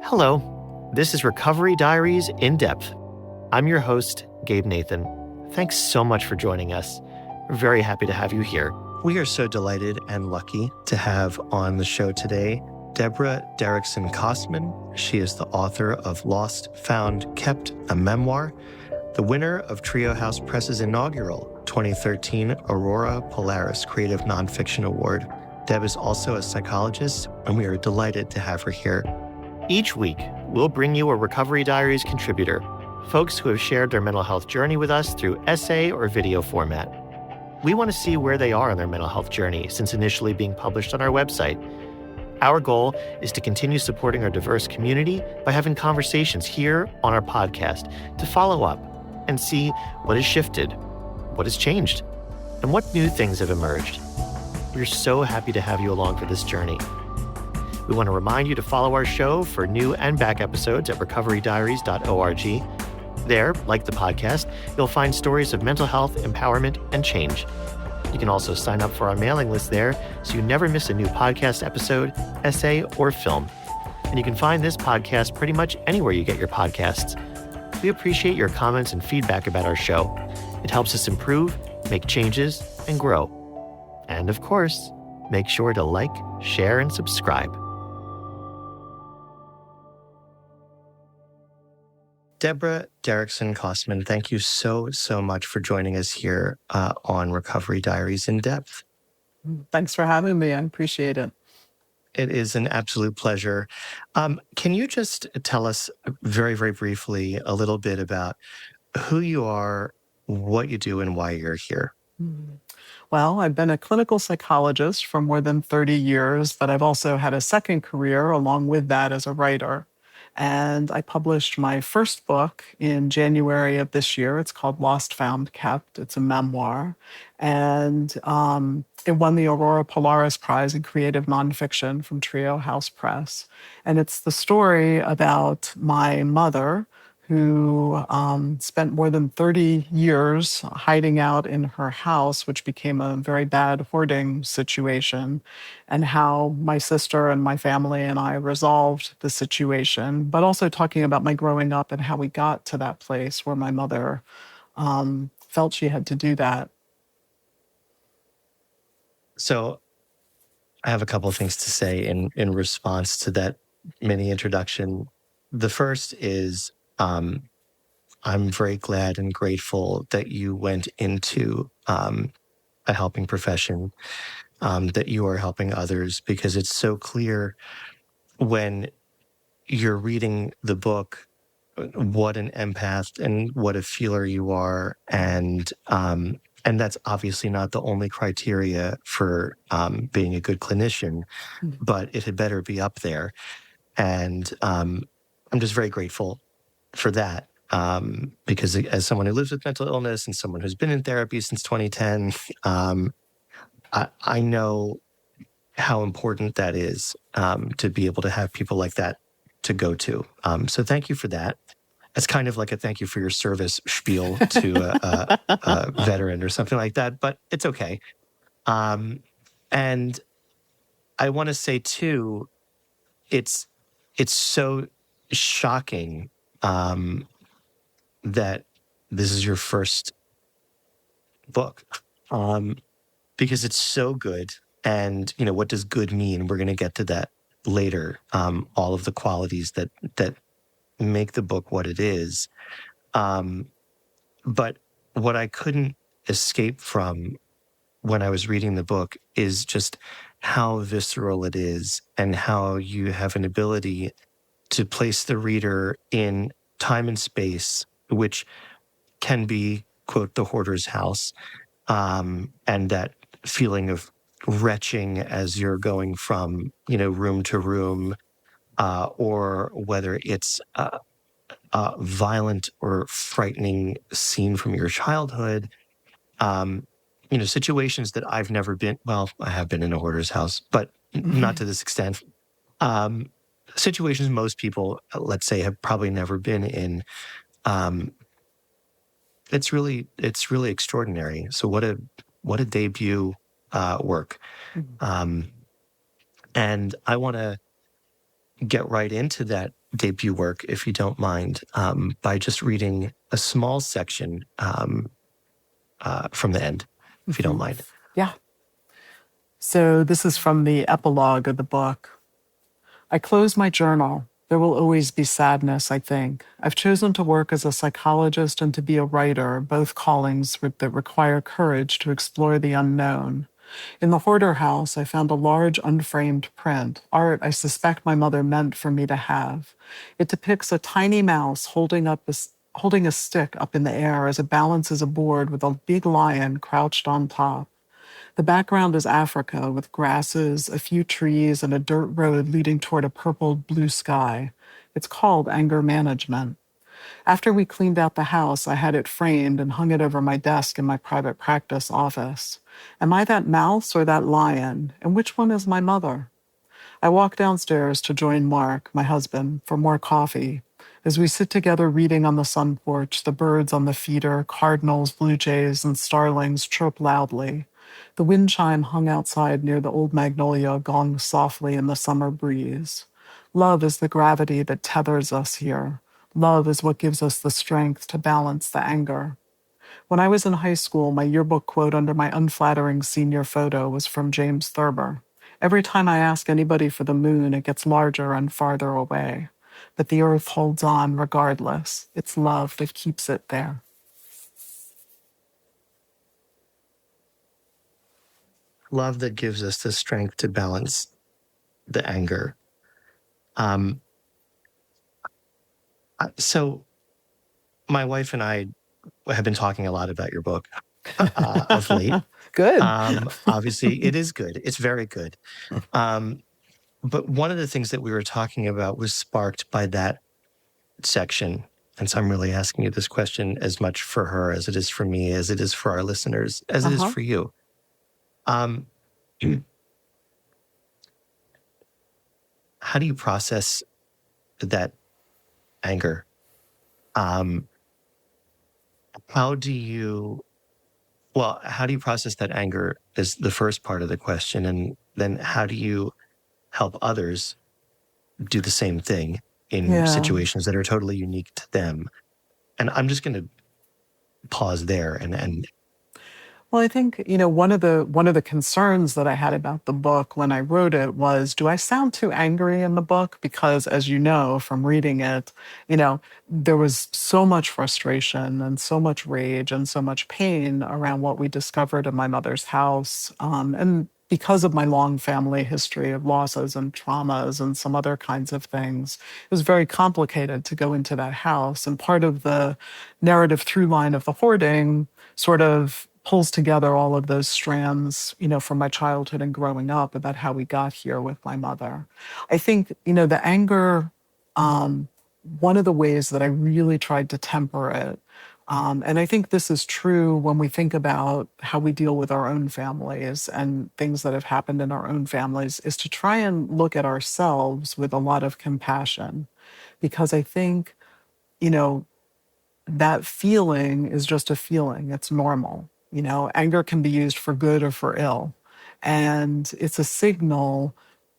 Hello, this is Recovery Diaries in Depth. I'm your host, Gabe Nathan. Thanks so much for joining us. We're very happy to have you here. We are so delighted and lucky to have on the show today Deborah Derrickson Kossmann. She is the author of Lost, Found, Kept, a memoir, the winner of Trio House Press's inaugural 2013 Aurora Polaris Creative Nonfiction Award. Deb is also a psychologist, and we are delighted to have her here. Each week, we'll bring you a Recovery Diaries contributor, folks who have shared their mental health journey with us through essay or video format. We want to see where they are on their mental health journey since initially being published on our website. Our goal is to continue supporting our diverse community by having conversations here on our podcast to follow up and see what has shifted, what has changed, and what new things have emerged. We're so happy to have you along for this journey. We want to remind you to follow our show for new and back episodes at recoverydiaries.org. There, like the podcast, you'll find stories of mental health, empowerment, and change. You can also sign up for our mailing list there so you never miss a new podcast episode, essay, or film. And you can find this podcast pretty much anywhere you get your podcasts. We appreciate your comments and feedback about our show. It helps us improve, make changes, and grow. And of course, make sure to like, share, and subscribe. Deborah Derrickson Kossmann, thank you so much for joining us here on Recovery Diaries in Depth. Thanks for having me. I appreciate it. It is an absolute pleasure. Can you just tell us very briefly a little bit about who you are, what you do, and why you're here? Well, I've been a clinical psychologist for more than 30 years, but I've also had a second career along with that as a writer. And I published my first book in January of this year. It's called Lost, Found, Kept. It's a memoir. And it won the Aurora Polaris Prize in Creative Nonfiction from Trio House Press. And it's the story about my mother, who spent more than 30 years hiding out in her house, which became a very bad hoarding situation, and how my sister and my family and I resolved the situation, but also talking about my growing up and how we got to that place where my mother felt she had to do that. So I have a couple of things to say in response to that mini introduction. The first is, I'm very glad and grateful that you went into a helping profession, that you are helping others, because it's so clear when you're reading the book what an empath and what a feeler you are, and that's obviously not the only criteria for being a good clinician, but it had better be up there. And I'm just very grateful for that, because as someone who lives with mental illness and someone who's been in therapy since 2010, I know how important that is, to be able to have people like that to go to. So thank you for that. It's kind of like a thank you for your service spiel to a veteran or something like that, but it's okay. And I want to say too, it's so shocking that this is your first book, because it's so good. And, what does good mean? We're going to get to that later. All of the qualities that make the book what it is. But what I couldn't escape from when I was reading the book is just how visceral it is, and how you have an ability to place the reader in time and space, which can be, quote, the hoarder's house, and that feeling of retching as you're going from, room to room, or whether it's a violent or frightening scene from your childhood, situations that I've never been, well, I have been in a hoarder's house, but not to this extent. Situations most people, let's say, have probably never been in. It's really extraordinary. So what a debut work. And I want to get right into that debut work, if you don't mind, by just reading a small section from the end, if you don't mind. Yeah. So this is from the epilogue of the book. I close my journal. There will always be sadness, I think. I've chosen to work as a psychologist and to be a writer, both callings that require courage to explore the unknown. In the Hoarder house, I found a large unframed print, art I suspect my mother meant for me to have. It depicts a tiny mouse holding a stick up in the air as it balances a board with a big lion crouched on top. The background is Africa with grasses, a few trees, and a dirt road leading toward a purple blue sky. It's called Anger Management. After we cleaned out the house, I had it framed and hung it over my desk in my private practice office. Am I that mouse or that lion? And which one is my mother? I walk downstairs to join Mark, my husband, for more coffee. As we sit together reading on the sun porch, the birds on the feeder, cardinals, blue jays, and starlings chirp loudly. The wind chime hung outside near the old magnolia gongs softly in the summer breeze. Love is the gravity that tethers us here. Love is what gives us the strength to balance the anger. When I was in high school, my yearbook quote under my unflattering senior photo was from James Thurber. Every time I ask anybody for the moon, it gets larger and farther away. But the earth holds on regardless. It's love that keeps it there. Love that gives us the strength to balance the anger. So my wife and I have been talking a lot about your book of late. Good. Obviously, it is good. It's very good. But one of the things that we were talking about was sparked by that section. And so I'm really asking you this question as much for her as it is for me, as it is for our listeners, as it is for you. How do you process that anger? How do you process that anger is the first part of the question. And then how do you help others do the same thing in situations that are totally unique to them? And I'm just going to pause there and Well, I think, one of the concerns that I had about the book when I wrote it was, do I sound too angry in the book? Because as you know from reading it, there was so much frustration and so much rage and so much pain around what we discovered in my mother's house. And because of my long family history of losses and traumas and some other kinds of things, it was very complicated to go into that house. And part of the narrative through line of the Hoarding sort of pulls together all of those strands, from my childhood and growing up about how we got here with my mother. I think, the anger, one of the ways that I really tried to temper it, and I think this is true when we think about how we deal with our own families and things that have happened in our own families, is to try and look at ourselves with a lot of compassion. Because I think, that feeling is just a feeling. It's normal. Anger can be used for good or for ill. And it's a signal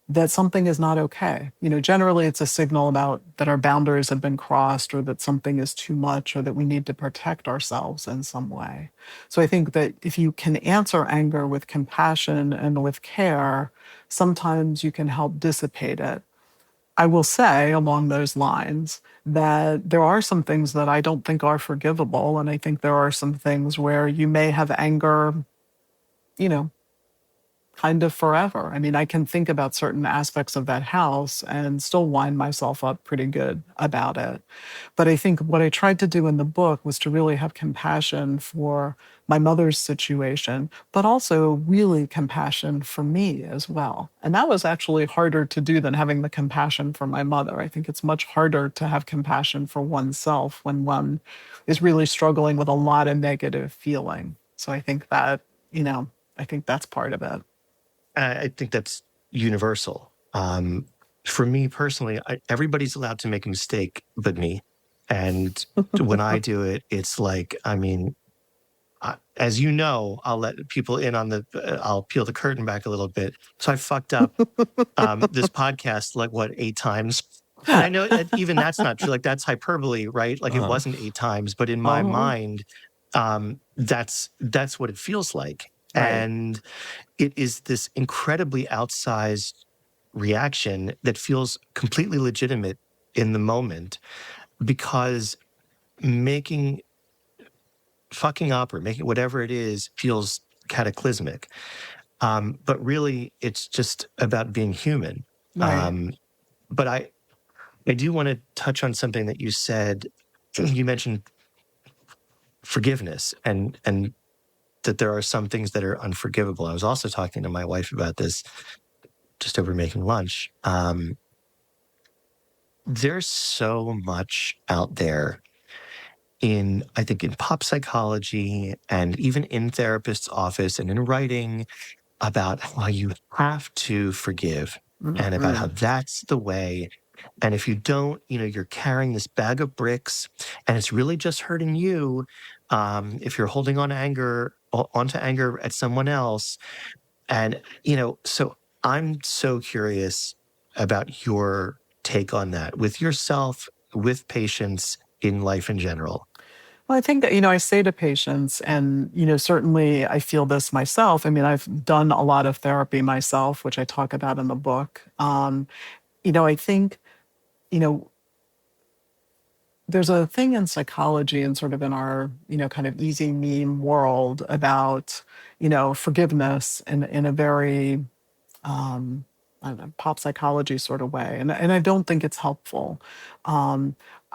that something is not okay. Generally it's a signal about that our boundaries have been crossed, or that something is too much, or that we need to protect ourselves in some way. So I think that if you can answer anger with compassion and with care, sometimes you can help dissipate it. I will say along those lines that there are some things that I don't think are forgivable. And I think there are some things where you may have anger, kind of forever. I mean, I can think about certain aspects of that house and still wind myself up pretty good about it. But I think what I tried to do in the book was to really have compassion for my mother's situation, but also really compassion for me as well. And that was actually harder to do than having the compassion for my mother. I think it's much harder to have compassion for oneself when one is really struggling with a lot of negative feeling. So I think that, I think that's part of it. I think that's universal. For me personally, everybody's allowed to make a mistake but me. And when I do it, it's like, as you know, I'll let people in on I'll peel the curtain back a little bit. So I fucked up this podcast, 8 times. And I know that even that's not true. Like that's hyperbole, right? Like it wasn't 8 times, but in my mind, that's what it feels like. Right. And it is this incredibly outsized reaction that feels completely legitimate in the moment, because fucking up or making whatever it is feels cataclysmic. But really, it's just about being human. Right. But I do want to touch on something that you said. You mentioned forgiveness and that there are some things that are unforgivable. I was also talking to my wife about this just over making lunch. There's so much out there I think in pop psychology and even in therapist's office and in writing about how you have to forgive and about how that's the way. And if you don't, you're carrying this bag of bricks and it's really just hurting you. If you're holding onto anger at someone else. And, so I'm so curious about your take on that with yourself, with patients in life in general. Well, I think that, I say to patients, and, certainly I feel this myself. I mean, I've done a lot of therapy myself, which I talk about in the book. I think, you know, there's a thing in psychology and sort of in our, kind of easy meme world about, forgiveness in a very, I don't know, pop psychology sort of way. And I don't think it's helpful.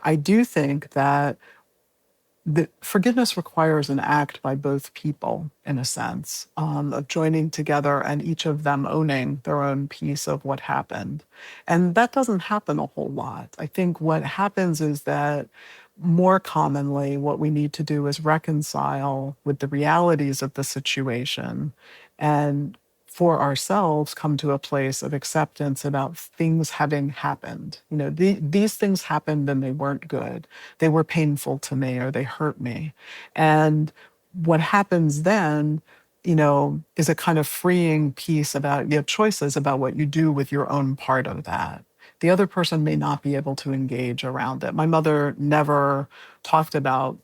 I do think that forgiveness requires an act by both people, in a sense, of joining together and each of them owning their own piece of what happened. And that doesn't happen a whole lot. I think what happens is that more commonly, what we need to do is reconcile with the realities of the situation and for ourselves come to a place of acceptance about things having happened. These things happened and they weren't good. They were painful to me or they hurt me. And what happens then, is a kind of freeing piece about you have choices about what you do with your own part of that. The other person may not be able to engage around it. My mother never talked about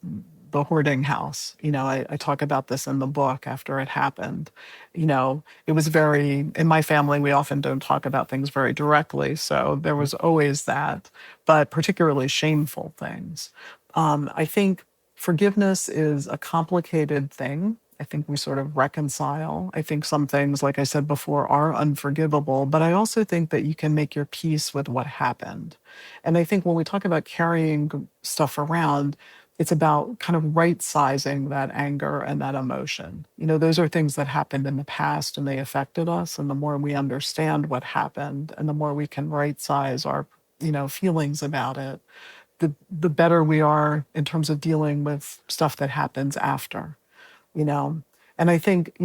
the hoarding house. I talk about this in the book after it happened. It was in my family, we often don't talk about things very directly. So there was always that, but particularly shameful things. I think forgiveness is a complicated thing. I think we sort of reconcile. I think some things, like I said before, are unforgivable, but I also think that you can make your peace with what happened. And I think when we talk about carrying stuff around, it's about kind of right sizing that anger and that emotion. Those are things that happened in the past and they affected us. And the more we understand what happened and the more we can right size our, feelings about it, the better we are in terms of dealing with stuff that happens after. you know. And I think,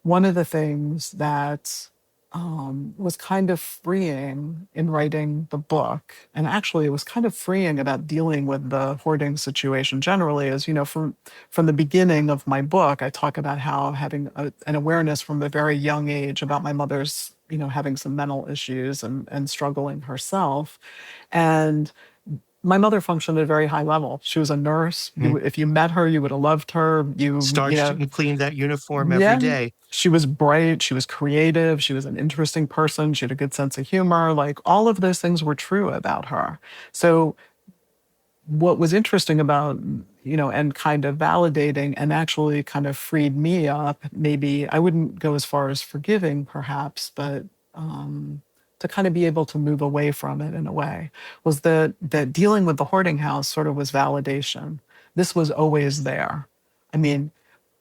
one of the things that was kind of freeing in writing the book, and actually it was kind of freeing about dealing with the hoarding situation generally, is, from the beginning of my book, I talk about how having an awareness from a very young age about my mother's, having some mental issues and struggling herself. And my mother functioned at a very high level. She was a nurse. If you met her, you would have loved her. Starched and cleaned that uniform every Yeah. day. She was bright. She was creative. She was an interesting person. She had a good sense of humor. Like all of those things were true about her. So what was interesting about, and kind of validating and actually kind of freed me up, maybe I wouldn't go as far as forgiving perhaps, but to kind of be able to move away from it in a way, was that dealing with the hoarding house sort of was validation. This was always there. I mean,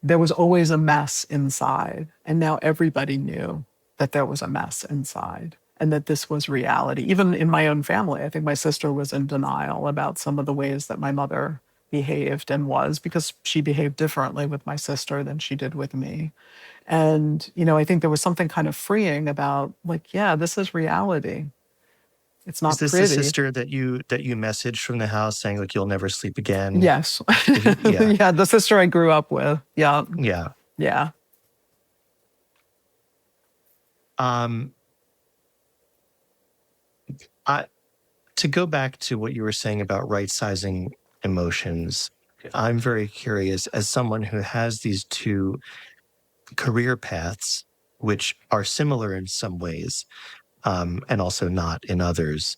there was always a mess inside, and now everybody knew that there was a mess inside and that this was reality. Even in my own family, I think my sister was in denial about some of the ways that my mother behaved and was, because she behaved differently with my sister than she did with me. And, I think there was something kind of freeing about, like, yeah, this is reality. It's Is not this the pretty. sister that you messaged from the house saying like you'll never sleep again? Yes. Yeah. Yeah, the sister I grew up with. Yeah. Yeah. Yeah. I To go back to what you were saying about right-sizing emotions, I'm very curious, as someone who has these two career paths, which are similar in some ways, and also not in others,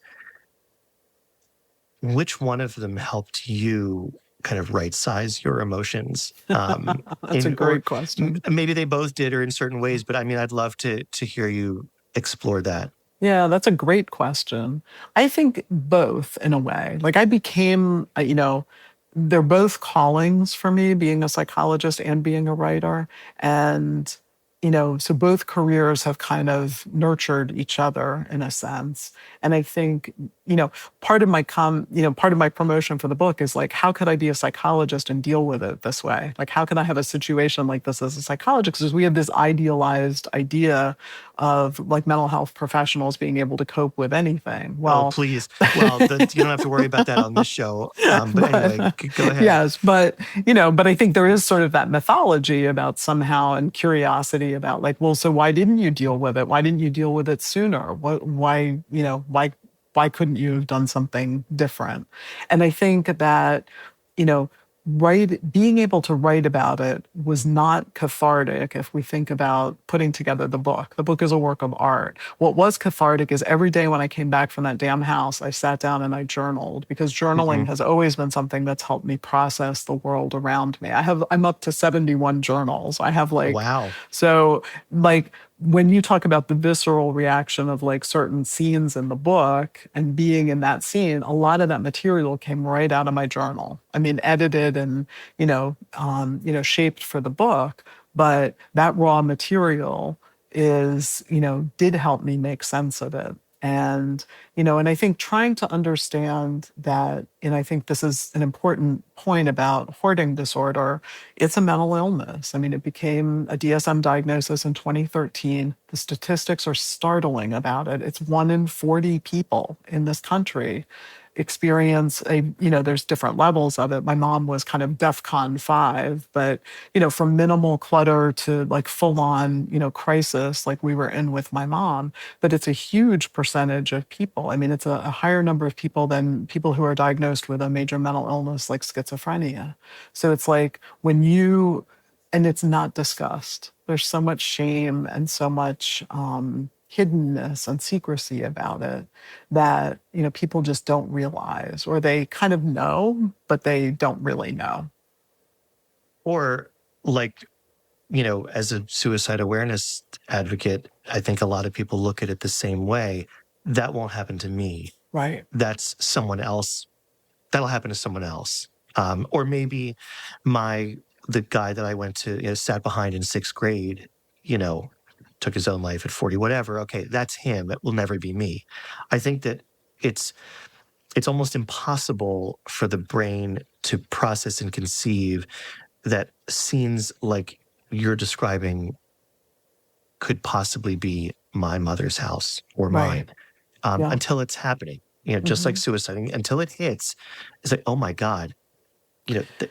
which one of them helped you kind of right-size your emotions? That's a great question. Maybe they both did, or in certain ways, but I mean, I'd love to hear you explore that. Yeah, that's a great question. I think both in a way. Like I became, they're both callings for me, being a psychologist and being a writer. And, so both careers have kind of nurtured each other in a sense. And I think, part of part of my promotion for the book is like, how could I be a psychologist and deal with it this way? Like, how can I have a situation like this as a psychologist? Because we have this idealized idea of like mental health professionals being able to cope with anything. Well, oh, please. Well, you don't have to worry about that on this show. But anyway, go ahead. Yes, but I think there is sort of that mythology about somehow and curiosity about like, well, so why didn't you deal with it? Why didn't you deal with it sooner? Why couldn't you have done something different? And I think that, you know, being able to write about it was not cathartic if we think about putting together the book. The book is a work of art. What was cathartic is every day when I came back from that damn house, I sat down and I journaled, because journaling has always been something that's helped me process the world around me. I'm up to 71 journals. I have like, wow. So like, when you talk about the visceral reaction of like certain scenes in the book and being in that scene, a lot of that material came right out of my journal. I mean, edited and, shaped for the book, but that raw material did help me make sense of it. And, and I think trying to understand that, and I think this is an important point about hoarding disorder, it's a mental illness. I mean, it became a DSM diagnosis in 2013. The statistics are startling about it. It's 1 in 40 people in this country experience there's different levels of it. My mom was kind of DEFCON 5, but, from minimal clutter to like full on, crisis like we were in with my mom. But it's a huge percentage of people. I mean, it's a higher number of people than people who are diagnosed with a major mental illness like schizophrenia. So it's like and it's not discussed. There's so much shame and so much hiddenness and secrecy about it that people just don't realize, or they kind of know, but they don't really know. Or like, as a suicide awareness advocate, I think a lot of people look at it the same way. That won't happen to me. Right. That's someone else. That'll happen to someone else. Or maybe the guy that I went to, sat behind in 6th grade, took his own life at 40, whatever. Okay, that's him. It will never be me. I think that it's almost impossible for the brain to process and conceive that scenes like you're describing could possibly be my mother's house or mine, until it's happening. Just like suicide, until it hits, it's like, oh my God,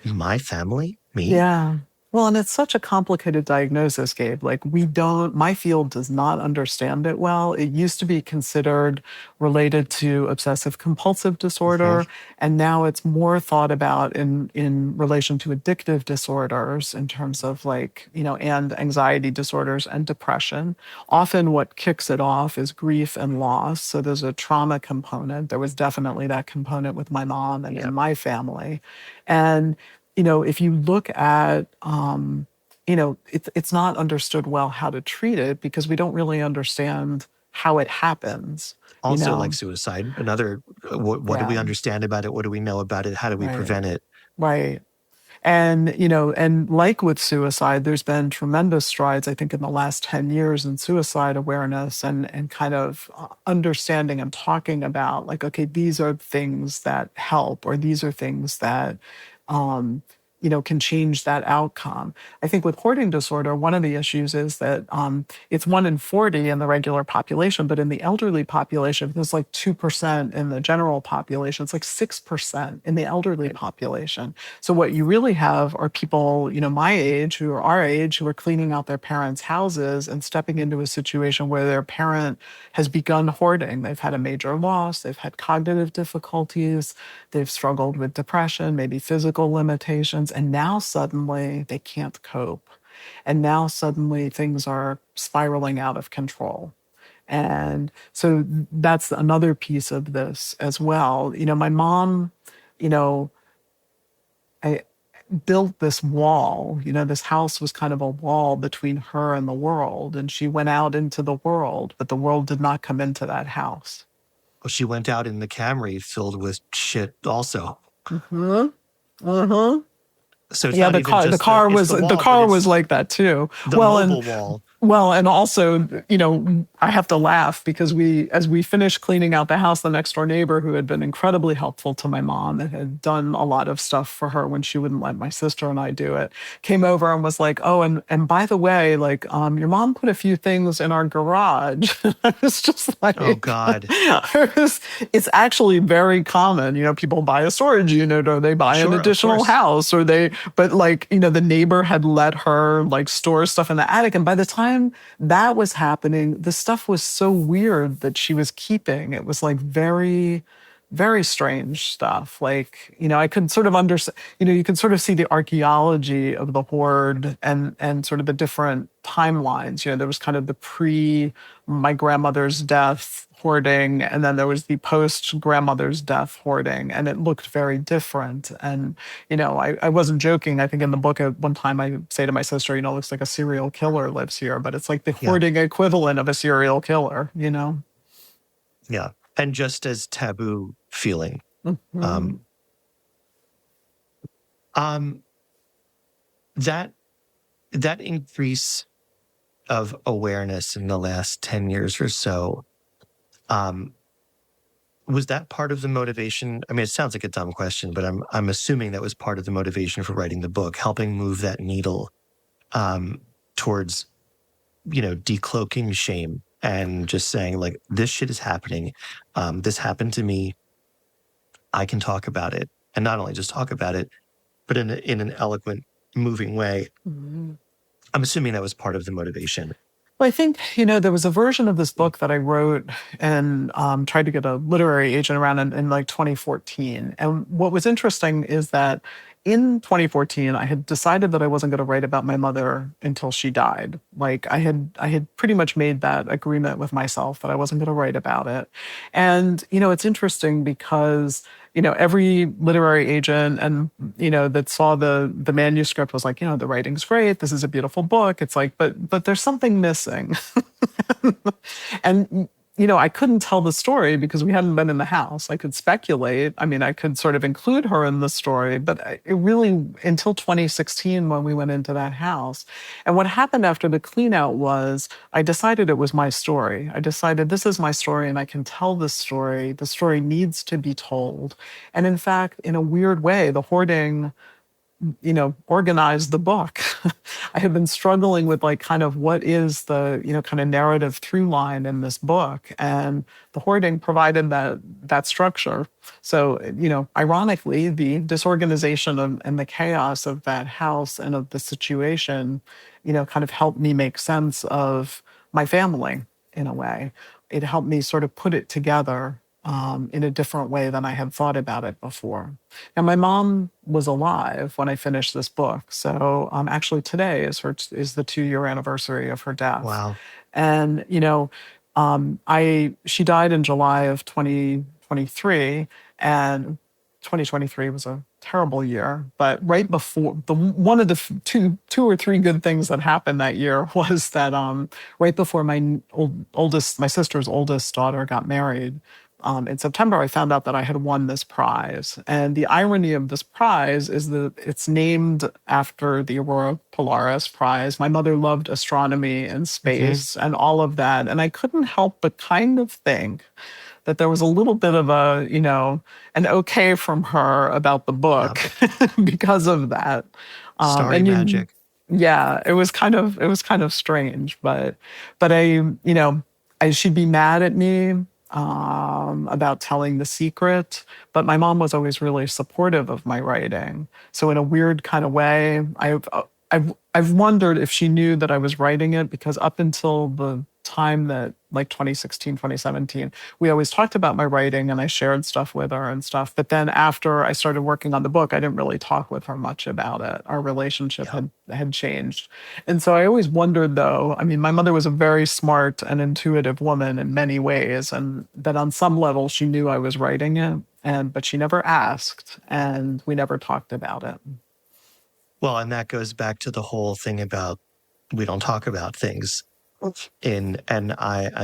my family, me? Yeah. Well, and it's such a complicated diagnosis, Gabe. Like my field does not understand it well. It used to be considered related to obsessive compulsive disorder. And now it's more thought about in relation to addictive disorders in terms of like, and anxiety disorders and depression. Often what kicks it off is grief and loss. So there's a trauma component. There was definitely that component with my mom and in my family. And if you look at, it's not understood well how to treat it because we don't really understand how it happens. Also, like suicide, what do we understand about it? What do we know about it? How do we prevent it? Right. And, and like with suicide, there's been tremendous strides, I think, in the last 10 years in suicide awareness and kind of understanding and talking about like, okay, these are things that help, or these are things that, can change that outcome. I think with hoarding disorder, one of the issues is that it's 1 in 40 in the regular population, but in the elderly population, there's like 2% in the general population. It's like 6% in the elderly population. So what you really have are people, my age, who are our age, who are cleaning out their parents' houses and stepping into a situation where their parent has begun hoarding. They've had a major loss, they've had cognitive difficulties, they've struggled with depression, maybe physical limitations, and now suddenly they can't cope. And now suddenly things are spiraling out of control. And so that's another piece of this as well. My mom, I built this wall. This house was kind of a wall between her and the world. And she went out into the world, but the world did not come into that house. Well, she went out in the Camry filled with shit also. Mm-hmm. Mm-hmm. So it's yeah, not the even car, just the car it's was the wall, the but car it's was like that too. the mobile wall. Well, and also, I have to laugh because as we finished cleaning out the house, the next door neighbor, who had been incredibly helpful to my mom and had done a lot of stuff for her when she wouldn't let my sister and I do it, came over and was like, "Oh, and by the way, like, your mom put a few things in our garage." I was just like, "Oh God!" It's actually very common. People buy a storage unit or they buy an additional house but the neighbor had let her like store stuff in the attic, and by the time that was happening, the stuff was so weird that she was keeping. It was like very, very strange stuff. I could sort of understand, you could sort of see the archaeology of the hoard and sort of the different timelines. There was kind of the my grandmother's death hoarding, and then there was the post-grandmother's death hoarding, and it looked very different. And, I wasn't joking. I think in the book at one time I say to my sister, it looks like a serial killer lives here, but it's like the hoarding equivalent of a serial killer, Yeah. And just as taboo feeling. Mm-hmm. That increase of awareness in the last 10 years or so, was that part of the motivation? I mean, it sounds like a dumb question, but I'm assuming that was part of the motivation for writing the book, helping move that needle towards, decloaking shame and just saying, like, this shit is happening. This happened to me. I can talk about it, and not only just talk about it, but in an eloquent, moving way. Mm-hmm. I'm assuming that was part of the motivation. Well, I think, there was a version of this book that I wrote and tried to get a literary agent around in like 2014. And what was interesting is that in 2014, I had decided that I wasn't going to write about my mother until she died. Like I had pretty much made that agreement with myself that I wasn't going to write about it. And, it's interesting because every literary agent and, that saw the manuscript was like, the writing's great. This is a beautiful book. It's like, but there's something missing. And, I couldn't tell the story because we hadn't been in the house. I could speculate. I mean, I could sort of include her in the story, but it really, until 2016 when we went into that house. And what happened after the clean out was I decided it was my story. I decided this is my story and I can tell this story. The story needs to be told. And in fact, in a weird way, the hoarding organized the book. I have been struggling with like kind of what is the, kind of narrative through line in this book. And the hoarding provided that structure. So, ironically, the disorganization and the chaos of that house and of the situation, kind of helped me make sense of my family in a way. It helped me sort of put it together in a different way than I had thought about it before. And my mom was alive when I finished this book. So actually today is the 2-year anniversary of her death. Wow. And, she died in July of 2023, and 2023 was a terrible year. But right before one of the two or three good things that happened that year was that right before my sister's oldest daughter got married, in September, I found out that I had won this prize. And the irony of this prize is that it's named after the Aurora Polaris Prize. My mother loved astronomy and space and all of that. And I couldn't help but kind of think that there was a little bit of a, an okay from her about the book Yep. because of that. Starry And magic. yeah, it was kind of strange, but she'd be mad at me about telling the secret, but my mom was always really supportive of my writing. So in a weird kind of way, I've wondered if she knew that I was writing it, because up until the time that, like, 2016, 2017, we always talked about my writing and I shared stuff with her and stuff. But then after I started working on the book, I didn't really talk with her much about it. Our relationship Yep. had changed. And so I always wondered, though, I mean, my mother was a very smart and intuitive woman in many ways, and that on some level she knew I was writing it, but she never asked and we never talked about it. Well, and that goes back to the whole thing about we don't talk about things. I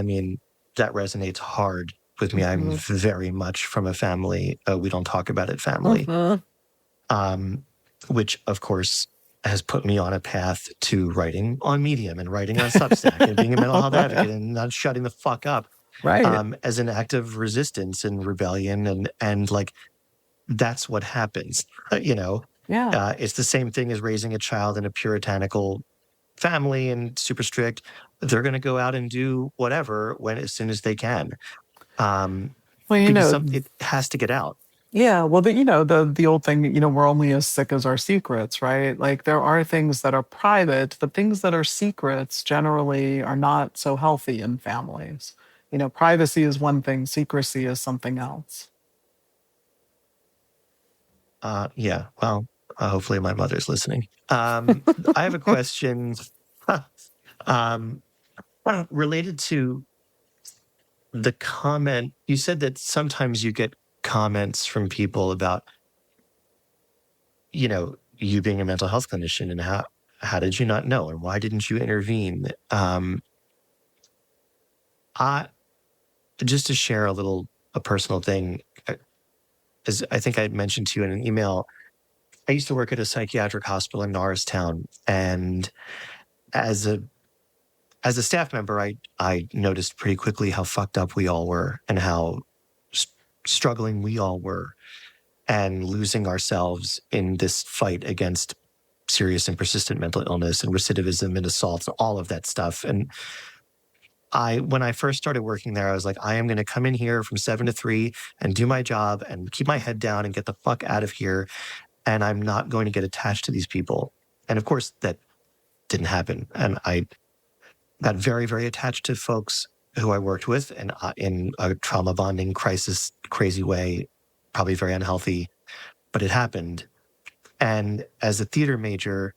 mean, that resonates hard with me. I'm very much from a family, we don't talk about it family, which of course has put me on a path to writing on Medium and writing on Substack and being a mental health advocate and not shutting the fuck up, Right. as an act of resistance and rebellion. And like, that's what happens, Yeah. It's the same thing as raising a child in a puritanical family and super strict. They're going to go out and do whatever as soon as they can, Well, because it has to get out. yeah, well, the old thing, we're only as sick as our secrets, right? Like, there are things that are private, but things that are secrets generally are not so healthy in families. Privacy is one thing, secrecy is something else. Yeah. Well, hopefully my mother's listening. I have a question um, related to the comment. You said that sometimes you get comments from people about, you being a mental health clinician, and how did you not know, and why didn't you intervene? I Just to share a personal thing, as I think I mentioned to you in an email, I used to work at a psychiatric hospital in Norristown, and as a staff member, I noticed pretty quickly how fucked up we all were and how struggling we all were, and losing ourselves in this fight against serious and persistent mental illness and recidivism and assaults, all of that stuff. And when I first started working there, I was like, I am going to come in here from 7 to 3 and do my job and keep my head down and get the fuck out of here. And I'm not going to get attached to these people. And of course, that didn't happen. And I got very, very attached to folks who I worked with, and in a trauma bonding crisis, crazy way, probably very unhealthy, but it happened. And as a theater major,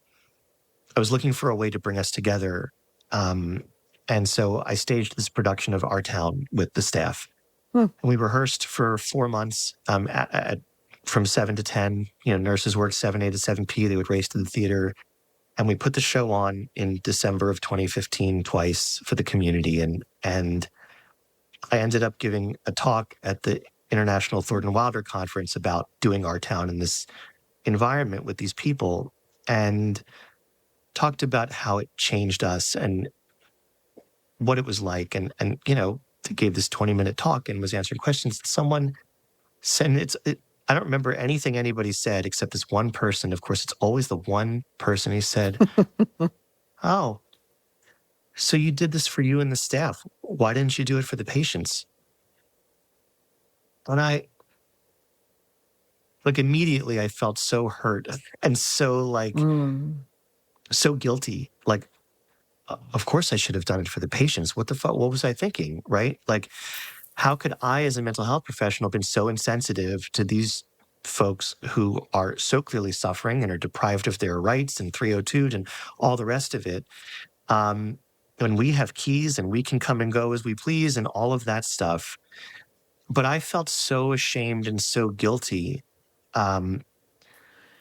I was looking for a way to bring us together. And so I staged this production of Our Town with the staff. And we rehearsed for 4 months, from 7 to 10. Nurses worked 7A to 7P. They would race to the theater. And we put the show on in December of 2015 twice for the community. And I ended up giving a talk at the International Thornton Wilder Conference about doing Our Town in this environment with these people, and talked about how it changed us and what it was like. And gave this 20-minute talk and was answering questions. Someone said, I don't remember anything anybody said except this one person. Of course, it's always the one person who said, oh, so you did this for you and the staff. Why didn't you do it for the patients? And immediately I felt so hurt and so so guilty. Like, of course I should have done it for the patients. What the fuck? What was I thinking? Right? Like, how could I, as a mental health professional, been so insensitive to these folks who are so clearly suffering and are deprived of their rights and 302'd and all the rest of it? When we have keys and we can come and go as we please and all of that stuff. But I felt so ashamed and so guilty. And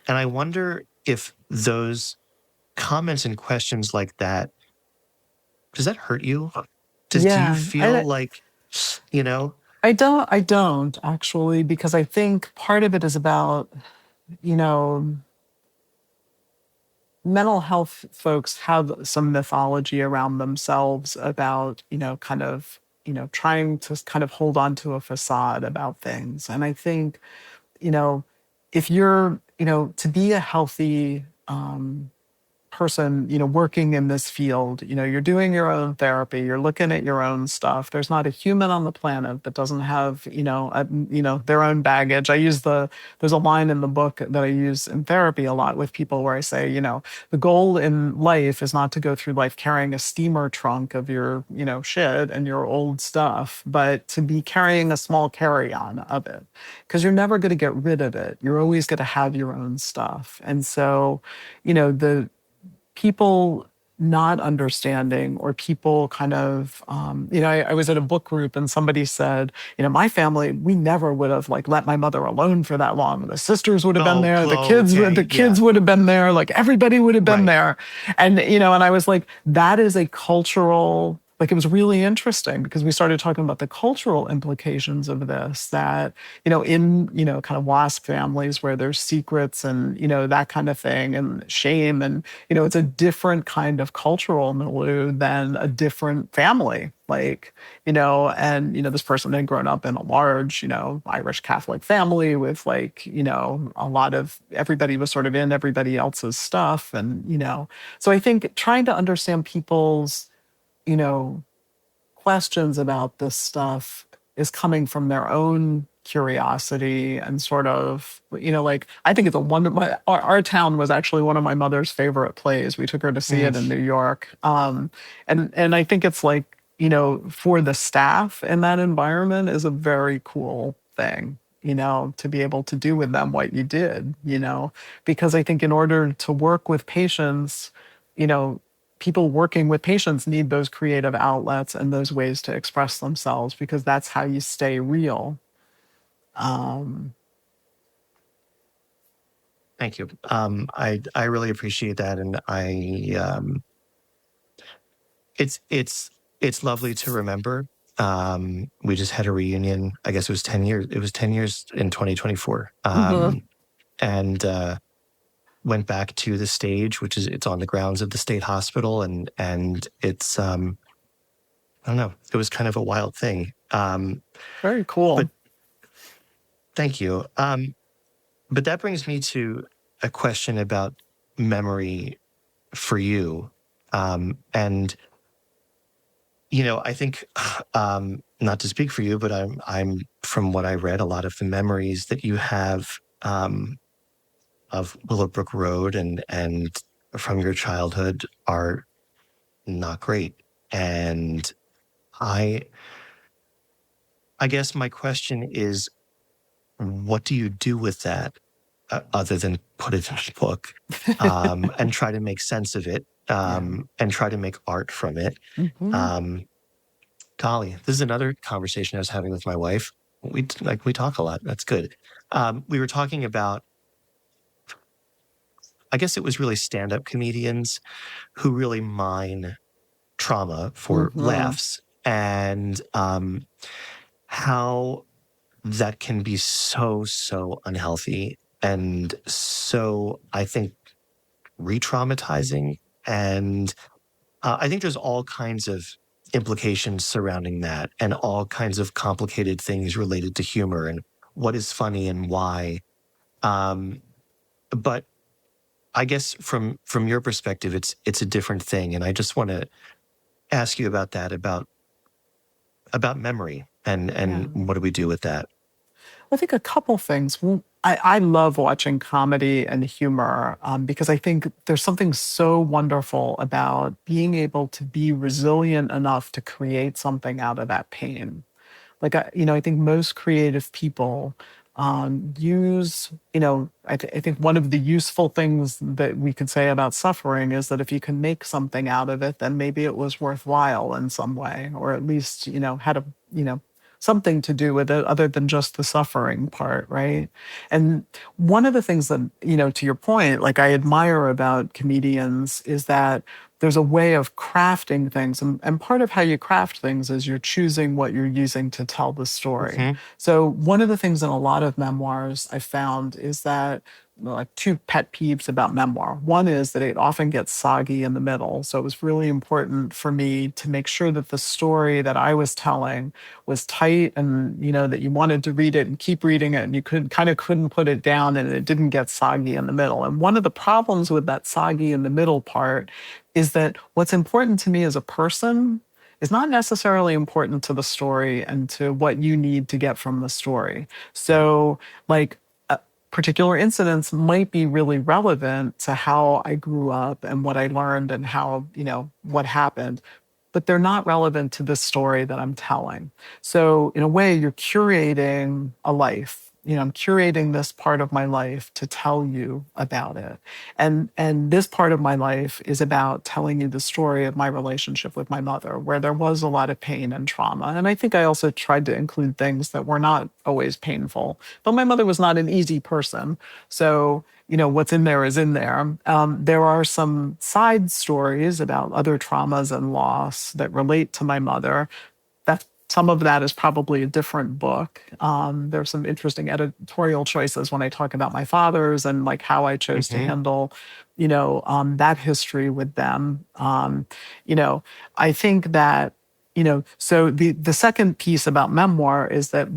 I wonder if those comments and questions like that, does that hurt you? Do you feel like, I don't actually, because I think part of it is about, mental health folks have some mythology around themselves about, kind of trying to kind of hold on to a facade about things. And I think, you know, if you're, to be a healthy person, working in this field, you're doing your own therapy, you're looking at your own stuff. There's not a human on the planet that doesn't have, their own baggage. There's a line in the book that I use in therapy a lot with people where I say, the goal in life is not to go through life carrying a steamer trunk of your, shit and your old stuff, but to be carrying a small carry-on of it, because you're never going to get rid of it. You're always going to have your own stuff. And so, the people not understanding, or people kind of, I was at a book group and somebody said, my family, we never would have like let my mother alone for that long. The sisters would have been there, the kids would have been there, like everybody would have been there. And, and I was like, that is a cultural, like, it was really interesting because we started talking about the cultural implications of this, that, in, kind of WASP families where there's secrets and, that kind of thing and shame. And, it's a different kind of cultural milieu than a different family. Like, this person had grown up in a large, Irish Catholic family with like, a lot of, everybody was sort of in everybody else's stuff. And, so I think trying to understand people's, questions about this stuff is coming from their own curiosity and sort of, like, I think it's a wonder. Our town was actually one of my mother's favorite plays. We took her to see it in New York. And I think it's like, for the staff in that environment is a very cool thing, to be able to do with them what you did, because I think in order to work with patients, people working with patients need those creative outlets and those ways to express themselves, because that's how you stay real. Thank you. I really appreciate that, and it's lovely to remember. We just had a reunion. I guess it was 10 years. It was 10 years in 2024, and went back to the stage, which is it's on the grounds of the state hospital, and it's I don't know. It was kind of a wild thing. Very cool. But thank you. But that brings me to a question about memory for you. And, I think, not to speak for you, but I'm from what I read, a lot of the memories that you have of Willowbrook Road and from your childhood are not great. And I guess my question is, what do you do with that other than put it in a book and try to make sense of it and try to make art from it? Golly, this is another conversation I was having with my wife. We talk a lot. That's good. We were talking about, I guess it was really stand-up comedians who really mine trauma for laughs, and how that can be so unhealthy and so, I think, re-traumatizing. And I think there's all kinds of implications surrounding that, and all kinds of complicated things related to humor and what is funny and why. But I guess from your perspective, it's a different thing. And I just want to ask you about that, about memory and what do we do with that? I think a couple things. Well, I love watching comedy and humor because I think there's something so wonderful about being able to be resilient enough to create something out of that pain. Like, I think most creative people use, I think one of the useful things that we could say about suffering is that if you can make something out of it, then maybe it was worthwhile in some way, or at least, had a, something to do with it other than just the suffering part, right? And one of the things that, to your point, like I admire about comedians is that there's a way of crafting things. And part of how you craft things is you're choosing what you're using to tell the story. So one of the things in a lot of memoirs I found is that like two pet peeves about memoir. One is that it often gets soggy in the middle. So it was really important for me to make sure that the story that I was telling was tight and, that you wanted to read it and keep reading it and you couldn't put it down and it didn't get soggy in the middle. And one of the problems with that soggy in the middle part is that what's important to me as a person is not necessarily important to the story and to what you need to get from the story. So, like, particular incidents might be really relevant to how I grew up and what I learned and how, what happened, but they're not relevant to this story that I'm telling. So in a way, you're curating a life. I'm curating this part of my life to tell you about it. And this part of my life is about telling you the story of my relationship with my mother, where there was a lot of pain and trauma. And I think I also tried to include things that were not always painful. But my mother was not an easy person. So what's in there is in there. There are some side stories about other traumas and loss that relate to my mother. Some of that is probably a different book. There's some interesting editorial choices when I talk about my father's and like how I chose to handle, that history with them. I think that, so the second piece about memoir is that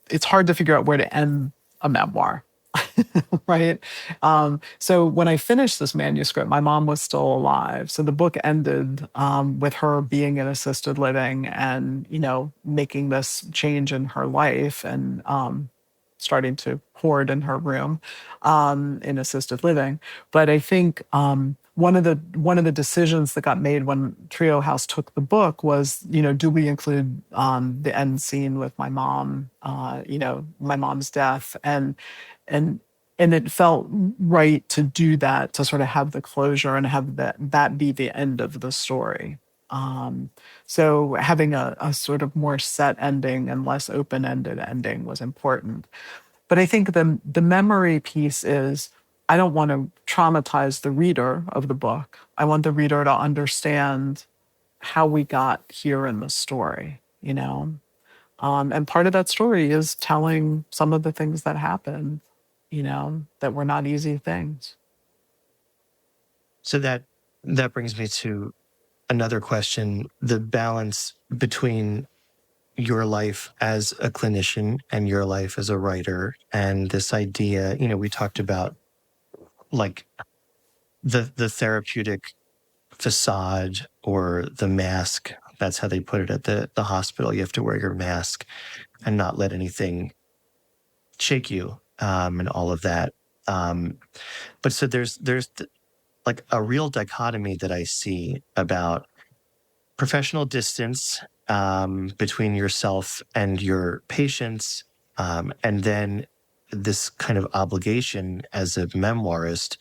it's hard to figure out where to end a memoir. Right. So when I finished this manuscript, my mom was still alive. So the book ended with her being in assisted living and, making this change in her life and starting to hoard in her room in assisted living. But I think one of the decisions that got made when Trio House took the book was, do we include the end scene with my mom, my mom's death, and it felt right to do that, to sort of have the closure and have that be the end of the story. So having a sort of more set ending and less open-ended ending was important. But I think the memory piece is, I don't want to traumatize the reader of the book. I want the reader to understand how we got here in the story, And part of that story is telling some of the things that happened, that were not easy things. So that brings me to another question, the balance between your life as a clinician and your life as a writer, and this idea, we talked about like the therapeutic facade or the mask. That's how they put it at the hospital. You have to wear your mask and not let anything shake you, and all of that. But so there's like a real dichotomy that I see about professional distance between yourself and your patients, and then this kind of obligation as a memoirist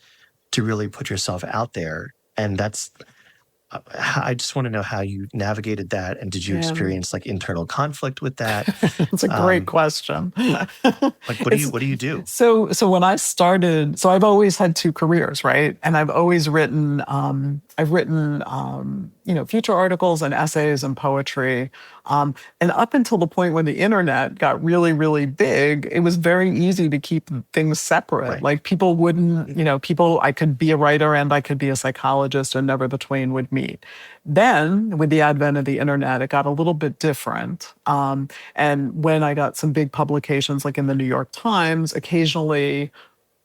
to really put yourself out there. And I just want to know how you navigated that. And did you experience like internal conflict with that? It's a great question. Like, what do you do? So when I started, so I've always had two careers, right? And I've always written, feature articles and essays and poetry. And up until the point when the internet got really, really big, it was very easy to keep things separate. Right. Like people wouldn't, I could be a writer and I could be a psychologist and never the twain would meet. Then with the advent of the internet, it got a little bit different. And when I got some big publications like in the New York Times, occasionally,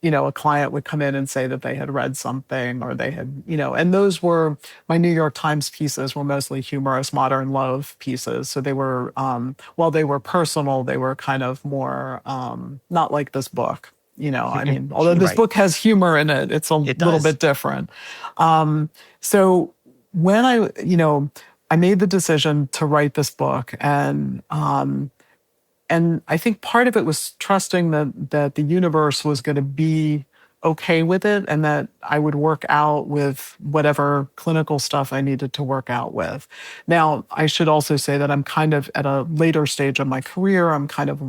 a client would come in and say that they had read something or they had, and those were, my New York Times pieces were mostly humorous modern love pieces. So they were, while they were personal, they were kind of more, not like this book, although this book has humor in it, it's a little bit different. So when I made the decision to write this book, and I think part of it was trusting that the universe was going to be okay with it and that I would work out with whatever clinical stuff I needed to work out with. Now, I should also say that I'm kind of at a later stage of my career. I'm kind of,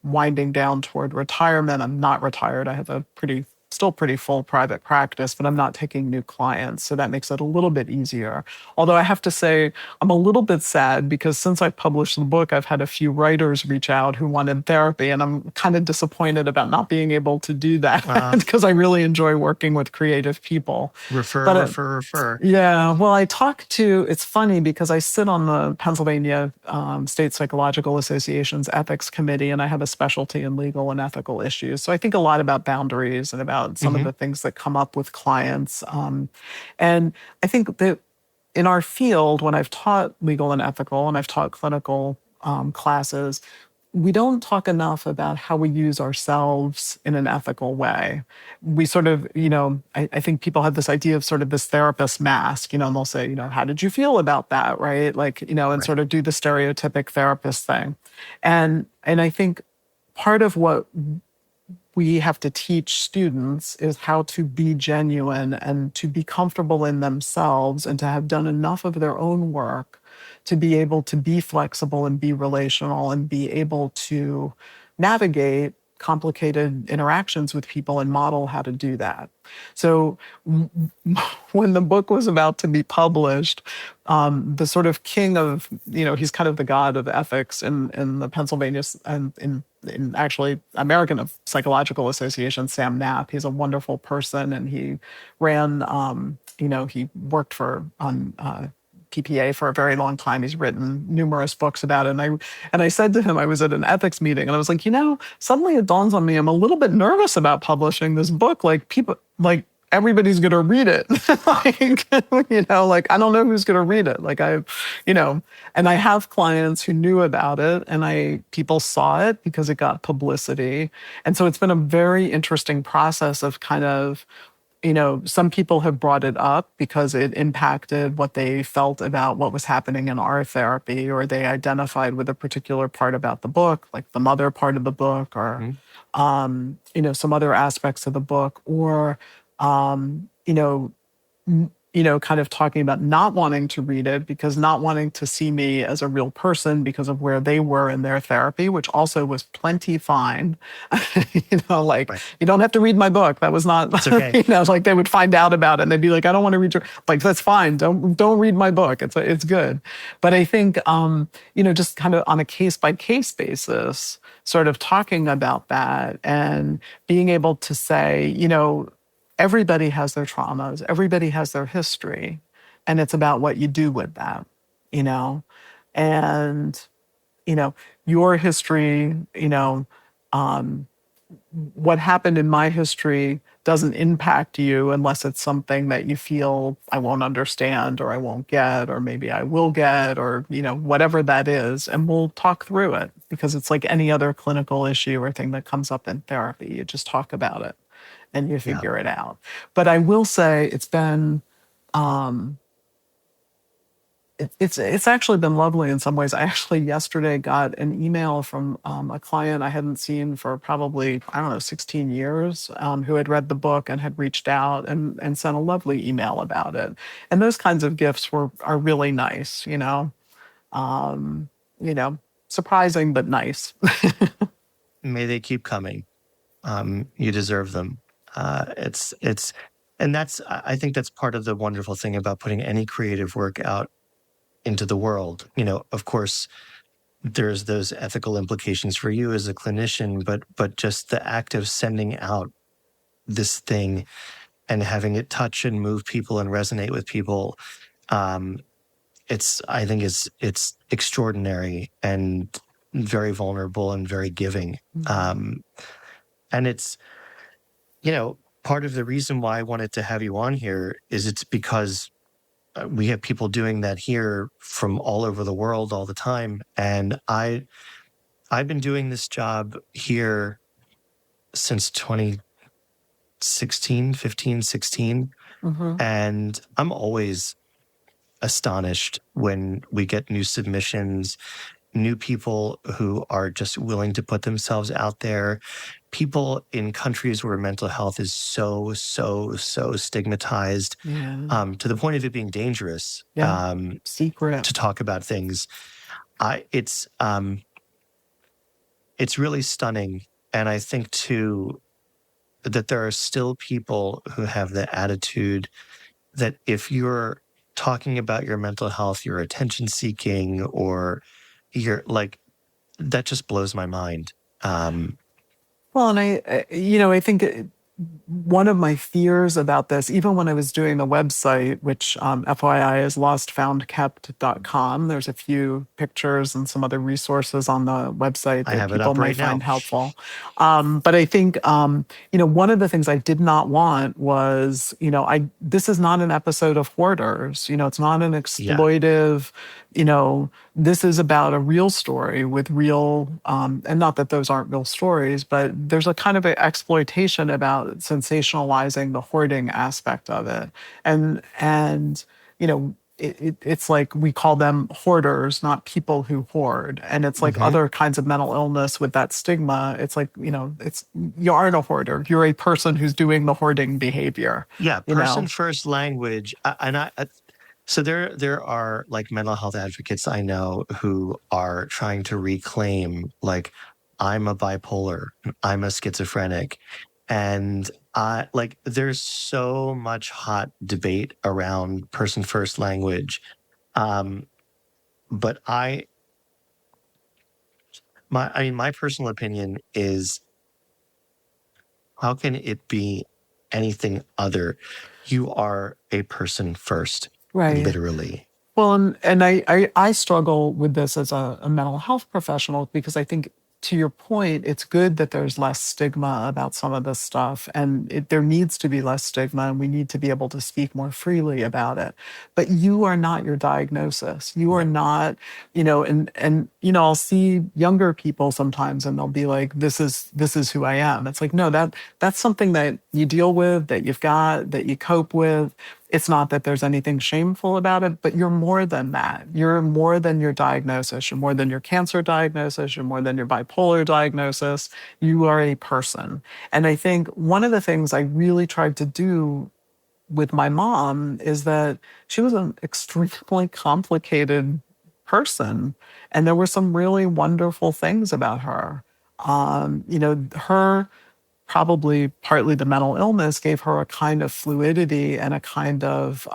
winding down toward retirement. I'm not retired. I have a pretty still pretty full private practice, but I'm not taking new clients. So that makes it a little bit easier. Although I have to say, I'm a little bit sad because since I published the book, I've had a few writers reach out who wanted therapy. And I'm kind of disappointed about not being able to do that because I really enjoy working with creative people. Refer. Yeah, well, it's funny because I sit on the Pennsylvania State Psychological Association's ethics committee, and I have a specialty in legal and ethical issues. So I think a lot about boundaries and about some of the things that come up with clients. And I think that in our field, when I've taught legal and ethical and I've taught clinical classes, we don't talk enough about how we use ourselves in an ethical way. We sort of, I think people have this idea of sort of this therapist mask, and they'll say, how did you feel about that, right? Like, and sort of do the stereotypic therapist thing. And I think part of what we have to teach students is how to be genuine and to be comfortable in themselves and to have done enough of their own work to be able to be flexible and be relational and be able to navigate complicated interactions with people and model how to do that. So when the book was about to be published, the sort of king of, he's kind of the god of ethics in the Pennsylvania and in actually American Psychological Association, Sam Knapp. He's a wonderful person, and he ran, he worked on PPA for a very long time. He's written numerous books about it. And I said to him, I was at an ethics meeting, and I was like, suddenly it dawns on me, I'm a little bit nervous about publishing this book. Like everybody's going to read it. I don't know who's going to read it. And I have clients who knew about it, and people saw it because it got publicity. And so it's been a very interesting process of kind of, some people have brought it up because it impacted what they felt about what was happening in our therapy, or they identified with a particular part about the book, like the mother part of the book, or, some other aspects of the book, or, kind of talking about not wanting to read it because not wanting to see me as a real person because of where they were in their therapy, which also was plenty fine. Right. You don't have to read my book. That was not, it's okay. They would find out about it and they'd be like, I don't want to read your, that's fine. Don't read my book. It's good. But I think, just kind of on a case by case basis, sort of talking about that and being able to say, everybody has their traumas, everybody has their history, and it's about what you do with that, and, your history, what happened in my history doesn't impact you unless it's something that you feel I won't understand or I won't get, or maybe I will get, or, whatever that is. And we'll talk through it because it's like any other clinical issue or thing that comes up in therapy. You just talk about it and you figure it out. But I will say it's been, it's actually been lovely in some ways. I actually yesterday got an email from a client I hadn't seen for probably, 16 years, who had read the book and had reached out and sent a lovely email about it. And those kinds of gifts are really nice, surprising but nice. May they keep coming. You deserve them. And I think that's part of the wonderful thing about putting any creative work out into the world. Of course, there's those ethical implications for you as a clinician, but just the act of sending out this thing and having it touch and move people and resonate with people, I think it's extraordinary and very vulnerable and very giving. And it's, part of the reason why I wanted to have you on here is it's because we have people doing that here from all over the world all the time. And I've been doing this job here since 2016, 15, 16. Mm-hmm. And I'm always astonished when we get new submissions, new people who are just willing to put themselves out there, people in countries where mental health is so stigmatized, to the point of it being dangerous, secret to talk about things. It's really stunning. And I think too, that there are still people who have the attitude that if you're talking about your mental health, you're attention seeking, or you're like, that just blows my mind. Well, and I think one of my fears about this, even when I was doing the website, which FYI is lostfoundkept.com, there's a few pictures and some other resources on the website I that have it people up may right now. find helpful. But I think, one of the things I did not want was, this is not an episode of Hoarders. It's not an Yeah. exploitive, this is about a real story with real, and not that those aren't real stories, but there's a kind of an exploitation about sensationalizing the hoarding aspect of it. And it's like we call them hoarders, not people who hoard. And it's like Hmm. other kinds of mental illness with that stigma. It's like, you aren't a hoarder. You're a person who's doing the hoarding behavior, Yeah. you Person know? first language. So there are like mental health advocates I know who are trying to reclaim, like, I'm a bipolar, I'm a schizophrenic. And there's so much hot debate around person first language. Um, but my personal opinion is, how can it be anything other? You are a person first, Right. literally. Well, and I struggle with this as a mental health professional because I think, to your point, it's good that there's less stigma about some of this stuff, and there needs to be less stigma, and we need to be able to speak more freely about it. But you are not your diagnosis. You are No. not, and I'll see younger people sometimes, and they'll be like, "This is who I am." It's like, no, that's something that you deal with, that you've got, that you cope with. It's not that there's anything shameful about it, but you're more than that. You're more than your diagnosis. You're more than your cancer diagnosis. You're more than your bipolar diagnosis. You are a person. And I think one of the things I really tried to do with my mom is that she was an extremely complicated person. And there were some really wonderful things about her. Her probably partly the mental illness gave her a kind of fluidity and a kind of,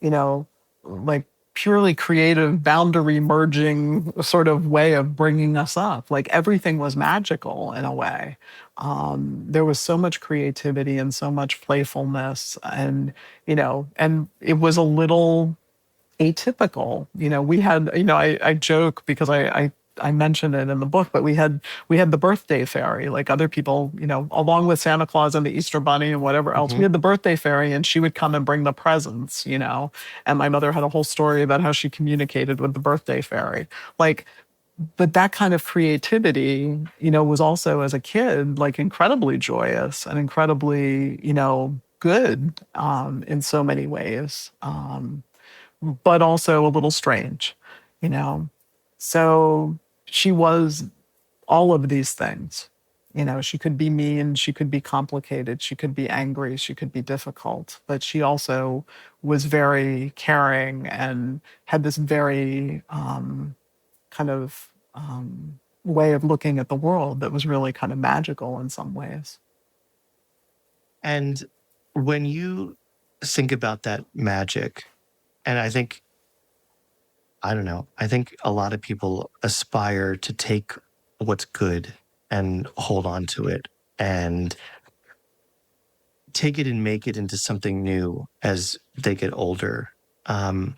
you know, like purely creative boundary merging sort of way of bringing us up. Like everything was magical in a way. There was so much creativity and so much playfulness, and it was a little atypical. We had, I joke because I mentioned it in the book, but we had the birthday fairy, like other people, along with Santa Claus and the Easter Bunny and whatever else. We Hmm. had the birthday fairy, and she would come and bring the presents. And my mother had a whole story about how she communicated with the birthday fairy. Like, but that kind of creativity, was also as a kid like incredibly joyous and incredibly, good in so many ways. But also a little strange, you know? So she was all of these things. She could be mean, she could be complicated, she could be angry, she could be difficult, but she also was very caring and had this very kind of way of looking at the world that was really kind of magical in some ways. And when you think about that magic, and I don't know, I think a lot of people aspire to take what's good and hold on to it and take it and make it into something new as they get older. Um,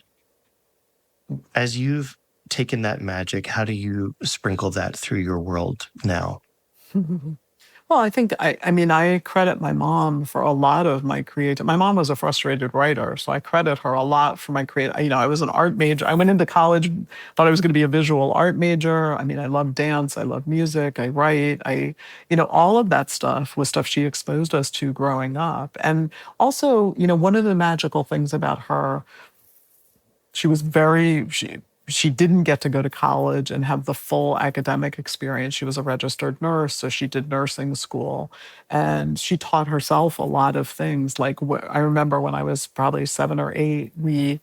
as you've taken that magic, how do you sprinkle that through your world now? Well, I think I credit my mom for a lot of my creative. My mom was a frustrated writer, so I credit her a lot for my creative. I was an art major. I went into college, thought I was going to be a visual art major. I mean, I love dance, I love music, I write, all of that stuff was stuff she exposed us to growing up. And also, one of the magical things about her, she was very she didn't get to go to college and have the full academic experience. She was a registered nurse, so she did nursing school, and she taught herself a lot of things. Like I remember when I was probably 7 or 8, we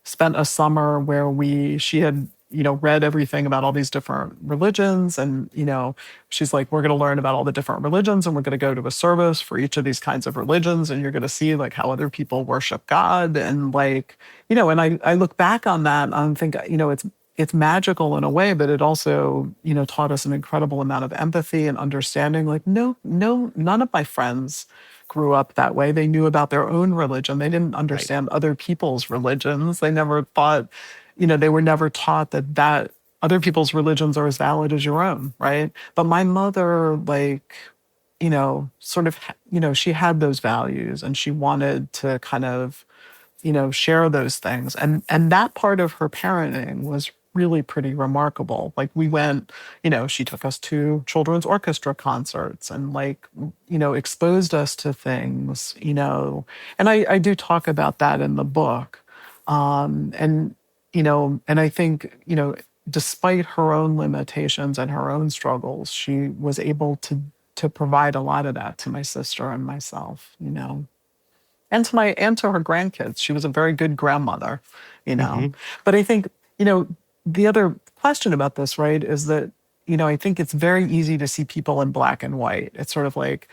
spent a summer where she had read everything about all these different religions. And, she's like, we're going to learn about all the different religions and we're going to go to a service for each of these kinds of religions. And you're going to see like how other people worship God. And like, and I look back on that and I think, it's magical in a way, but it also, taught us an incredible amount of empathy and understanding. Like, no, none of my friends grew up that way. They knew about their own religion. They didn't understand other people's religions. They never thought, they were never taught that other people's religions are as valid as your own, right? But my mother, like, she had those values and she wanted to kind of, share those things. And that part of her parenting was really pretty remarkable. Like we went, she took us to children's orchestra concerts and like, exposed us to things, and I do talk about that in the book. And I think, despite her own limitations and her own struggles, she was able to provide a lot of that to my sister and myself, and to her grandkids. She was a very good grandmother, Mm-hmm. But I think, the other question about this, right, is that, I think it's very easy to see people in black and white. It's sort of like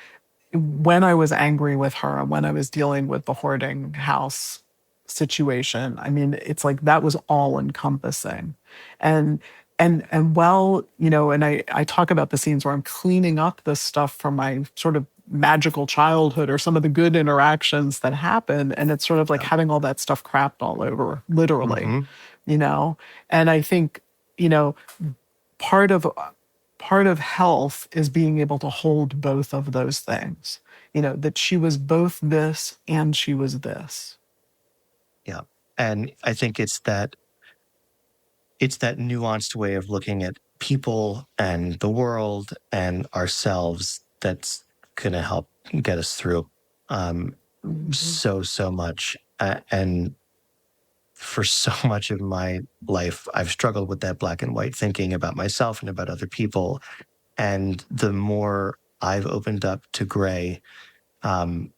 when I was angry with her and when I was dealing with the hoarding house situation, I mean, it's like that was all encompassing. And well, and I talk about the scenes where I'm cleaning up this stuff from my sort of magical childhood or some of the good interactions that happen. And it's sort of like having all that stuff crapped all over, literally, And I think, part of health is being able to hold both of those things, that she was both this and she was this. Yeah. And I think it's that nuanced way of looking at people and the world and ourselves that's going to help get us through so much. And for so much of my life, I've struggled with that black and white thinking about myself and about other people. And the more I've opened up to gray, the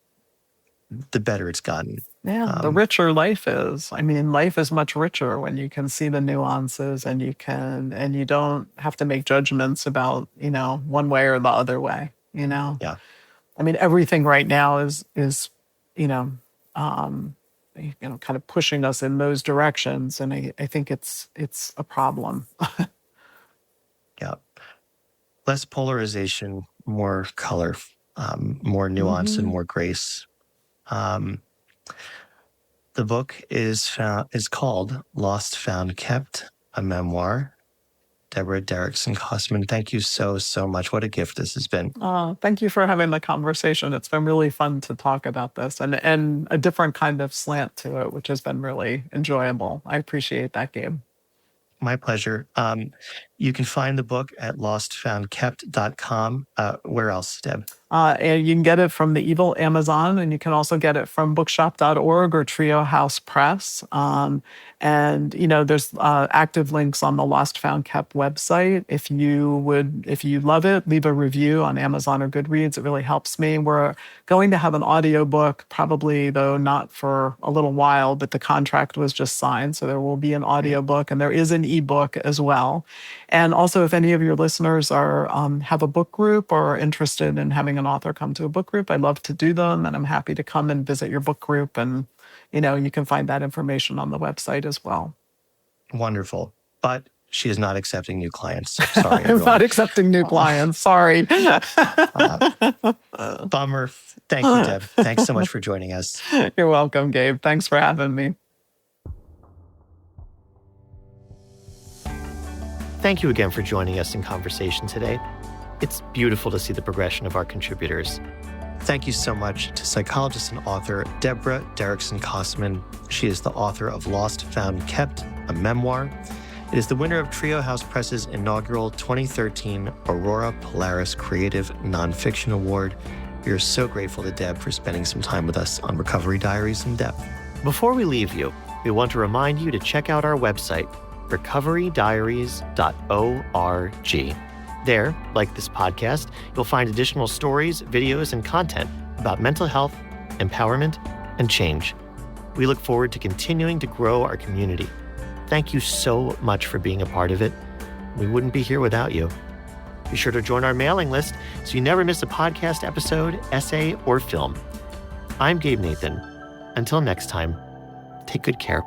better it's gotten. Yeah, the richer life is. I mean, life is much richer when you can see the nuances and you don't have to make judgments about, one way or the other way, Yeah. I mean, everything right now is kind of pushing us in those directions. And I think it's a problem. Yeah. Less polarization, more color, more nuance and more grace. The book is called Lost, Found, Kept, a memoir. Deborah Derrickson Kossmann, thank you so much. What a gift this has been. Thank you for having the conversation. It's been really fun to talk about this and a different kind of slant to it, which has been really enjoyable. I appreciate that, Gabe. My pleasure. You can find the book at lostfoundkept.com. Where else, Deb? And you can get it from the Evil Amazon, and you can also get it from bookshop.org or Trio House Press. And, there's active links on the Lost Found Kept website. If you love it, leave a review on Amazon or Goodreads. It really helps me. We're going to have an audiobook, probably, though not for a little while, but the contract was just signed. So there will be an audiobook, and there is an ebook as well. And also, if any of your listeners have a book group or are interested in having an author come to a book group, I'd love to do them. And I'm happy to come and visit your book group. And, you can find that information on the website as well. Wonderful. But she is not accepting new clients. Sorry, I'm not accepting new clients. Sorry. Bummer. Thank you, Deb. Thanks so much for joining us. You're welcome, Gabe. Thanks for having me. Thank you again for joining us in conversation today. It's beautiful to see the progression of our contributors. Thank you so much to psychologist and author Deborah Derrickson Kossmann. She is the author of Lost, Found, Kept, a memoir. It is the winner of Trio House Press's inaugural 2013 Aurora Polaris Creative Nonfiction Award. We are so grateful to Deb for spending some time with us on Recovery Diaries in Depth. Before we leave you, we want to remind you to check out our website, recoverydiaries.org. There, like this podcast, you'll find additional stories, videos, and content about mental health, empowerment, and change. We look forward to continuing to grow our community. Thank you so much for being a part of it. We wouldn't be here without you. Be sure to join our mailing list so you never miss a podcast episode, essay, or film. I'm Gabe Nathan. Until next time, take good care.